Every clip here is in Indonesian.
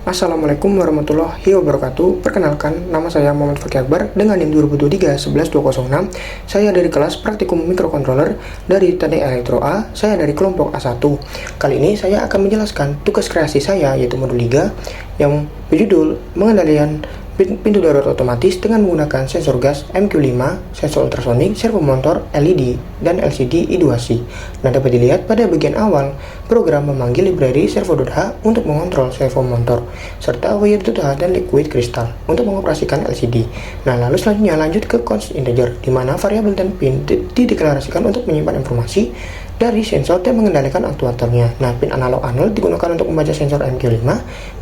Assalamualaikum warahmatullahi wabarakatuh. Perkenalkan, nama saya Muhammad Fakih Akbar dengan NIM 2023-11206. Saya dari kelas Praktikum Microcontroller dari Teknik Elektro A. Saya dari kelompok A1. Kali ini saya akan menjelaskan tugas kreasi saya, yaitu modul 3 yang berjudul pengendalian pintu darurat otomatis dengan menggunakan sensor gas MQ5, sensor ultrasonik, servo motor, LED, dan LCD I2C. Nah, dapat dilihat pada bagian awal, program memanggil library servo.h untuk mengontrol servo motor, serta wire.h dan liquid crystal untuk mengoperasikan LCD. Nah, lalu selanjutnya lanjut ke const integer, di mana variabel dan pin dideklarasikan untuk menyimpan informasi dari sensor dan mengendalikan aktuatornya. Nah, pin analog 0 digunakan untuk membaca sensor MQ5,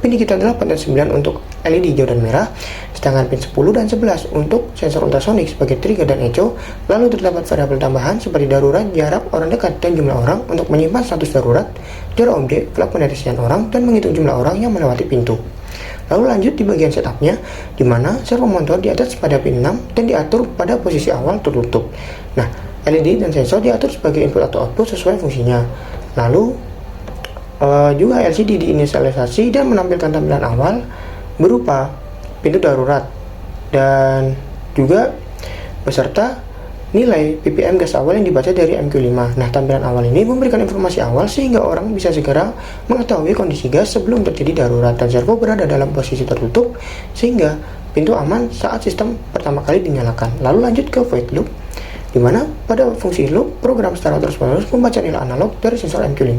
pin digital 8 dan 9 untuk LED hijau dan merah, sedangkan pin 10 dan 11 untuk sensor ultrasonik sebagai trigger dan echo. Lalu terdapat variabel tambahan seperti darurat, jarak, orang dekat, dan jumlah orang untuk menyimpan status darurat, jarak objek, flap pendeteksian orang, dan menghitung jumlah orang yang melewati pintu. Lalu lanjut di bagian setupnya, di mana servo motor di atas pada pin 6 dan diatur pada posisi awal tertutup. Nah, LED dan sensor diatur sebagai input atau output sesuai fungsinya. Lalu juga LCD diinisialisasi dan menampilkan tampilan awal berupa pintu darurat dan juga beserta nilai ppm gas awal yang dibaca dari MQ5. Nah, tampilan awal ini memberikan informasi awal sehingga orang bisa segera mengetahui kondisi gas sebelum terjadi darurat, dan servo berada dalam posisi tertutup sehingga pintu aman saat sistem pertama kali dinyalakan. Lalu lanjut ke void loop, di mana pada fungsi loop, program secara terus-menerus membaca nilai analog dari sensor MQ5,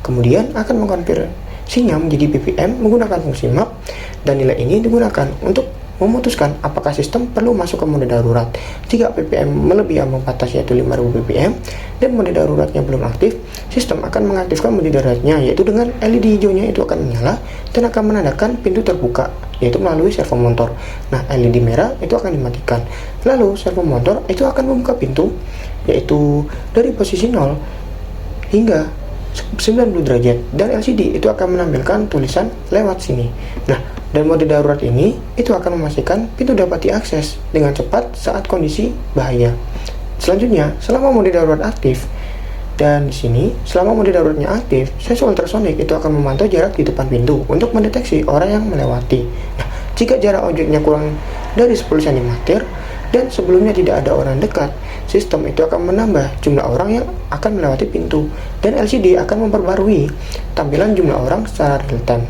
kemudian akan mengkonversinya menjadi ppm menggunakan fungsi map, dan nilai ini digunakan untuk memutuskan apakah sistem perlu masuk ke mode darurat. Jika ppm melebihi ambang batas yaitu 5000 ppm dan mode daruratnya belum aktif, sistem akan mengaktifkan mode daruratnya, yaitu dengan LED hijaunya itu akan menyala dan akan menandakan pintu terbuka, yaitu melalui servo motor. Nah, LED merah itu akan dimatikan. Lalu servo motor itu akan membuka pintu, yaitu dari posisi 0 hingga 90 derajat, dan LCD itu akan menampilkan tulisan lewat sini. Nah, dan mode darurat ini itu akan memastikan pintu dapat diakses dengan cepat saat kondisi bahaya. Selanjutnya, selama mode darurat aktif, dan di sini selama mode daruratnya aktif, sensor ultrasonik itu akan memantau jarak di depan pintu untuk mendeteksi orang yang melewati. Nah, jika jarak objeknya kurang dari 10 cm dan sebelumnya tidak ada orang dekat, sistem itu akan menambah jumlah orang yang akan melewati pintu, dan LCD akan memperbarui tampilan jumlah orang secara real time,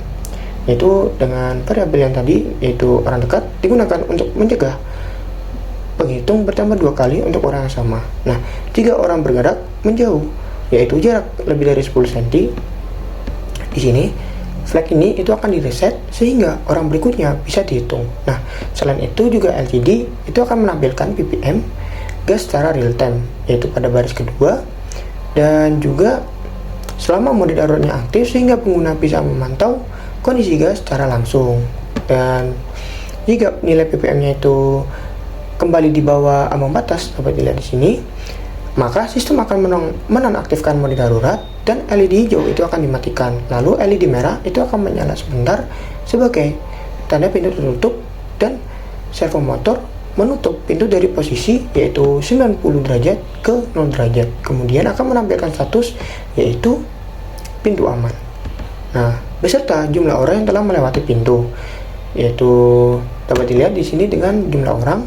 yaitu dengan variabel yang tadi, yaitu orang dekat, digunakan untuk mencegah penghitung bertambah 2 kali untuk orang yang sama. Nah, jika orang bergerak menjauh, yaitu jarak lebih dari 10 cm, di sini flag ini itu akan direset sehingga orang berikutnya bisa dihitung. Nah, selain itu juga LCD itu akan menampilkan ppm gas secara real time, yaitu pada baris kedua, dan juga selama mode daruratnya aktif sehingga pengguna bisa memantau kondisi gas secara langsung. Dan jika nilai ppm-nya itu kembali di bawah ambang batas dapat dilihat di sini, maka sistem akan menonaktifkan mode darurat dan LED hijau itu akan dimatikan. Lalu LED merah itu akan menyala sebentar sebagai tanda pintu tertutup, dan servo motor menutup pintu dari posisi yaitu 90 derajat ke 0 derajat. Kemudian akan menampilkan status yaitu pintu aman. Nah, beserta jumlah orang yang telah melewati pintu, yaitu dapat dilihat di sini dengan jumlah orang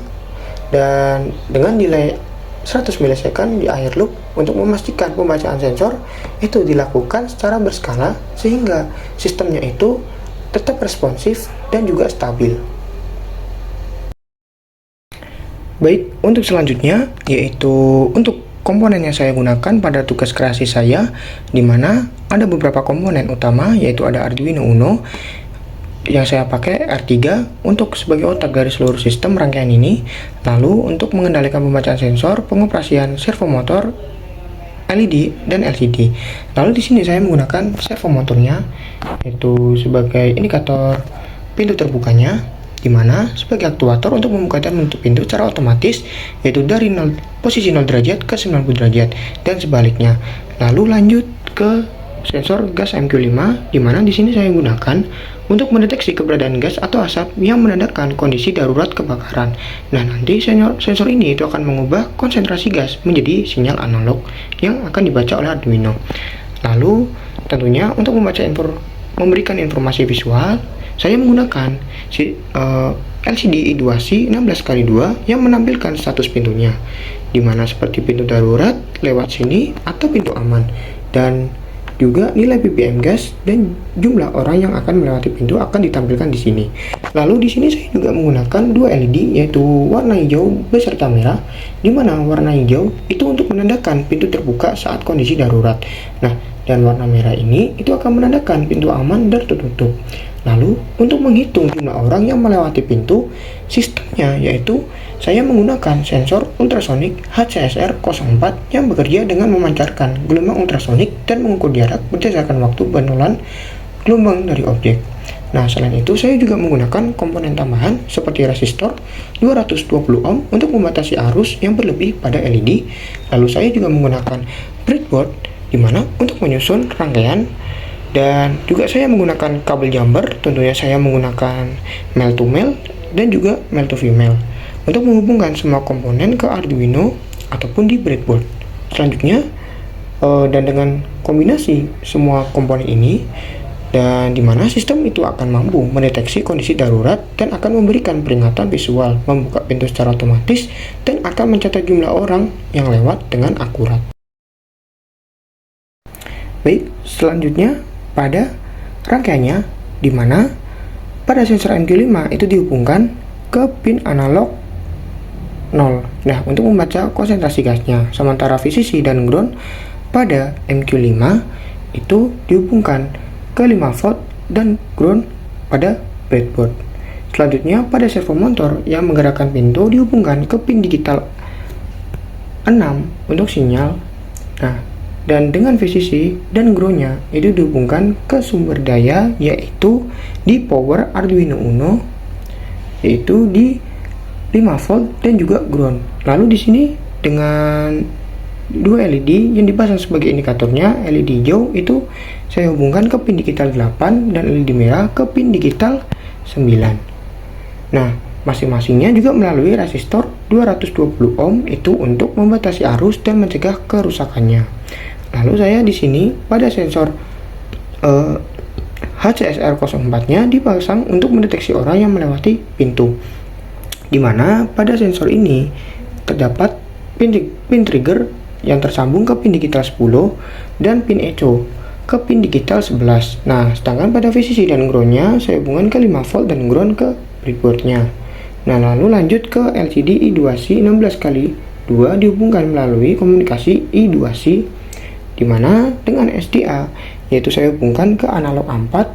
dan dengan nilai 100 milisekund di akhir loop untuk memastikan pembacaan sensor itu dilakukan secara berskala sehingga sistemnya itu tetap responsif dan juga stabil. Baik, untuk selanjutnya yaitu untuk komponen yang saya gunakan pada tugas kreasi saya, di mana ada beberapa komponen utama, yaitu ada Arduino Uno yang saya pakai R3 untuk sebagai otak dari seluruh sistem rangkaian ini. Lalu untuk mengendalikan pembacaan sensor, pengoperasian servo motor, LED dan LCD. Lalu di sini saya menggunakan servo motornya, yaitu sebagai indikator pintu terbukanya, di mana sebagai aktuator untuk membuka dan menutup pintu secara otomatis, yaitu dari posisi 0 derajat ke 90 derajat dan sebaliknya. Lalu lanjut ke sensor gas MQ5, di mana di sini saya gunakan untuk mendeteksi keberadaan gas atau asap yang menandakan kondisi darurat kebakaran. Nah, nanti sensor ini itu akan mengubah konsentrasi gas menjadi sinyal analog yang akan dibaca oleh Arduino. Lalu tentunya untuk memberikan informasi visual, saya menggunakan LCD I2C 16x2 yang menampilkan status pintunya, dimana seperti pintu darurat, lewat sini, atau pintu aman, dan juga nilai ppm gas dan jumlah orang yang akan melewati pintu akan ditampilkan di sini. Lalu di sini saya juga menggunakan dua LED, yaitu warna hijau beserta merah, di mana warna hijau itu untuk menandakan pintu terbuka saat kondisi darurat. Nah, dan warna merah ini itu akan menandakan pintu aman dan tertutup. Lalu untuk menghitung jumlah orang yang melewati pintu, sistemnya yaitu saya menggunakan sensor ultrasonik HCSR04 yang bekerja dengan memancarkan gelombang ultrasonik dan mengukur jarak berdasarkan waktu penurunan gelombang dari objek. Nah, selain itu saya juga menggunakan komponen tambahan seperti resistor 220 ohm untuk membatasi arus yang berlebih pada LED. Lalu saya juga menggunakan breadboard di mana untuk menyusun rangkaian, dan juga saya menggunakan kabel jumper. Tentunya saya menggunakan male to male dan juga male to female untuk menghubungkan semua komponen ke Arduino ataupun di breadboard. Selanjutnya dan dengan kombinasi semua komponen ini, dan dimana sistem itu akan mampu mendeteksi kondisi darurat dan akan memberikan peringatan visual, membuka pintu secara otomatis, dan akan mencatat jumlah orang yang lewat dengan akurat. Baik, selanjutnya pada rangkaiannya, di mana pada sensor MQ5 itu dihubungkan ke pin analog 0. Nah, untuk membaca konsentrasi gasnya, sementara VCC dan ground pada MQ5 itu dihubungkan ke 5 volt dan ground pada breadboard. Selanjutnya pada servo motor yang menggerakkan pintu dihubungkan ke pin digital 6 untuk sinyal. Nah, dan dengan VCC dan groundnya itu dihubungkan ke sumber daya, yaitu di power Arduino Uno, yaitu di 5 volt dan juga ground. Lalu di sini dengan dua LED yang dipasang sebagai indikatornya, LED hijau itu saya hubungkan ke pin digital 8 dan LED merah ke pin digital 9. Nah, masing-masingnya juga melalui resistor 220 ohm itu untuk membatasi arus dan mencegah kerusakannya. Lalu saya di sini pada sensor HCSR04-nya dipasang untuk mendeteksi orang yang melewati pintu, di mana pada sensor ini terdapat pin trigger yang tersambung ke pin digital 10 dan pin echo ke pin digital 11. Nah, sedangkan pada VCC dan groundnya saya hubungkan ke 5 volt dan ground ke breadboardnya. Nah, lalu lanjut ke LCD I2C 16x2 dihubungkan melalui komunikasi I2C, di mana dengan SDA yaitu saya hubungkan ke analog A4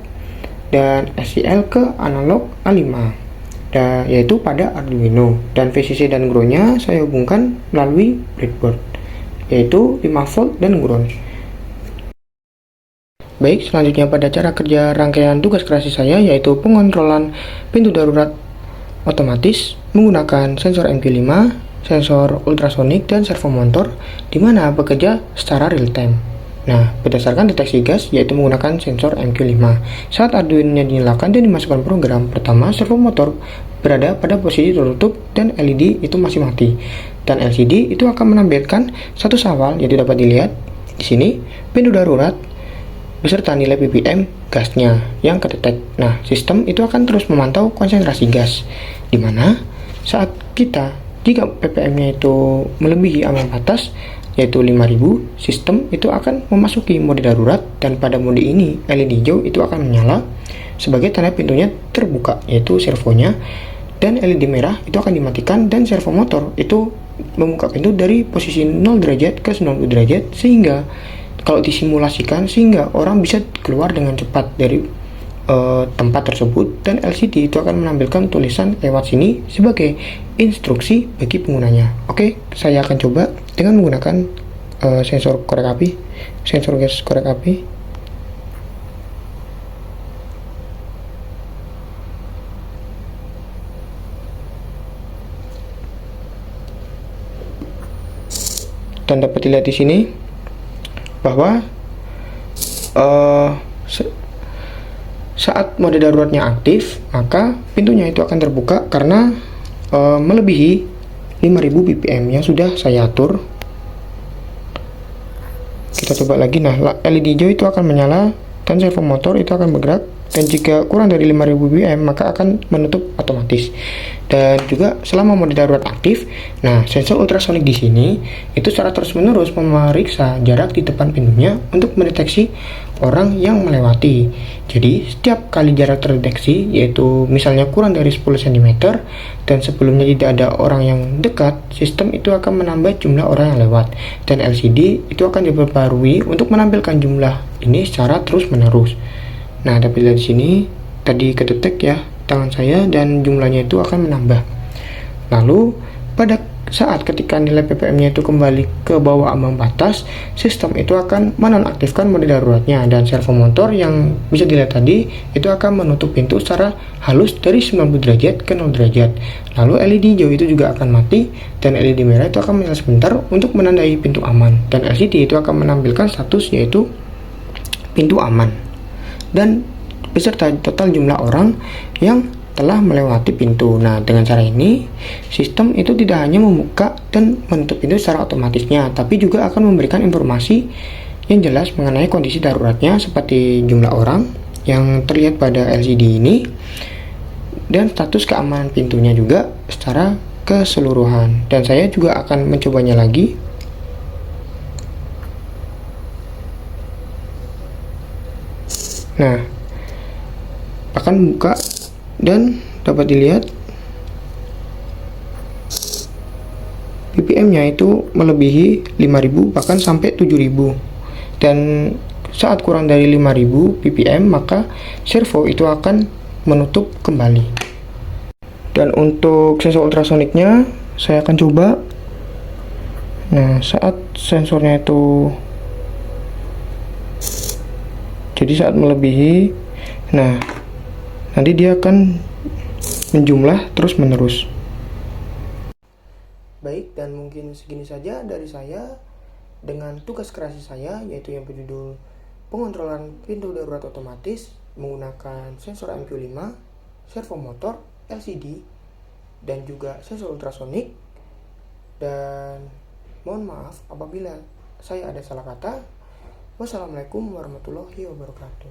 dan SCL ke analog A5, yaitu pada Arduino, dan VCC dan groundnya saya hubungkan melalui breadboard yaitu 5 volt dan ground. Baik, selanjutnya pada cara kerja rangkaian tugas kreasi saya, yaitu pengontrolan pintu darurat otomatis menggunakan sensor MQ5, sensor ultrasonik, dan servo motor, di mana bekerja secara real time. Nah, berdasarkan deteksi gas, yaitu menggunakan sensor MQ5. Saat Arduino-nya dinyalakan dan dimasukkan program, pertama servo motor berada pada posisi tertutup dan LED itu masih mati. Dan LCD itu akan menampilkan satu sawal, yaitu dapat dilihat di sini pintu darurat beserta nilai ppm gasnya yang kedetek. Nah, sistem itu akan terus memantau konsentrasi gas, di mana saat jika ppm-nya itu melebihi ambang batas, yaitu 5000, sistem itu akan memasuki mode darurat, dan pada mode ini LED hijau itu akan menyala sebagai tanda pintunya terbuka, yaitu servonya, dan LED merah itu akan dimatikan, dan servo motor itu membuka pintu dari posisi 0 derajat ke 90 derajat, sehingga kalau disimulasikan sehingga orang bisa keluar dengan cepat dari tempat tersebut, dan LCD itu akan menampilkan tulisan lewat sini sebagai instruksi bagi penggunanya. Oke, saya akan coba dengan menggunakan sensor gas korek api. Dan dapat dilihat di sini bahwa saat mode daruratnya aktif, maka pintunya itu akan terbuka karena melebihi 5000 ppm yang sudah saya atur. Kita coba lagi. Nah, LED hijau itu akan menyala dan servo motor itu akan bergerak dan jika kurang dari 5000 ppm maka akan menutup otomatis. Dan juga selama mode darurat aktif, nah sensor ultrasonik di sini itu secara terus-menerus memeriksa jarak di depan pintunya untuk mendeteksi orang yang melewati. Jadi setiap kali jarak terdeteksi, yaitu misalnya kurang dari 10 cm dan sebelumnya tidak ada orang yang dekat, sistem itu akan menambah jumlah orang yang lewat, dan LCD itu akan diperbarui untuk menampilkan jumlah ini secara terus-menerus. Nah, dapat lihat di sini tadi kedetek ya tangan saya dan jumlahnya itu akan menambah. Lalu pada saat ketika nilai ppm-nya itu kembali ke bawah ambang batas, sistem itu akan menonaktifkan mode daruratnya, dan servo motor yang bisa dilihat tadi itu akan menutup pintu secara halus dari 90 derajat ke 0 derajat. Lalu LED hijau itu juga akan mati dan LED merah itu akan menyala sebentar untuk menandai pintu aman, dan LCD itu akan menampilkan status yaitu pintu aman dan beserta total jumlah orang yang telah melewati pintu. Nah, dengan cara ini sistem itu tidak hanya membuka dan menutup pintu secara otomatisnya, tapi juga akan memberikan informasi yang jelas mengenai kondisi daruratnya seperti jumlah orang yang terlihat pada LCD ini dan status keamanan pintunya juga secara keseluruhan. Dan saya juga akan mencobanya lagi. Nah, akan buka dan dapat dilihat ppm-nya itu melebihi 5000 bahkan sampai 7000, dan saat kurang dari 5000 ppm maka servo itu akan menutup kembali. Dan untuk sensor ultrasoniknya saya akan coba. Nah, saat sensornya itu saat melebihi, nah nanti dia akan menjumlah terus menerus. Baik, dan mungkin segini saja dari saya dengan tugas kreasi saya, yaitu yang berjudul pengontrolan pintu darurat otomatis menggunakan sensor MQ5, servo motor, LCD, dan juga sensor ultrasonik. Dan mohon maaf apabila saya ada salah kata. Wassalamualaikum warahmatullahi wabarakatuh.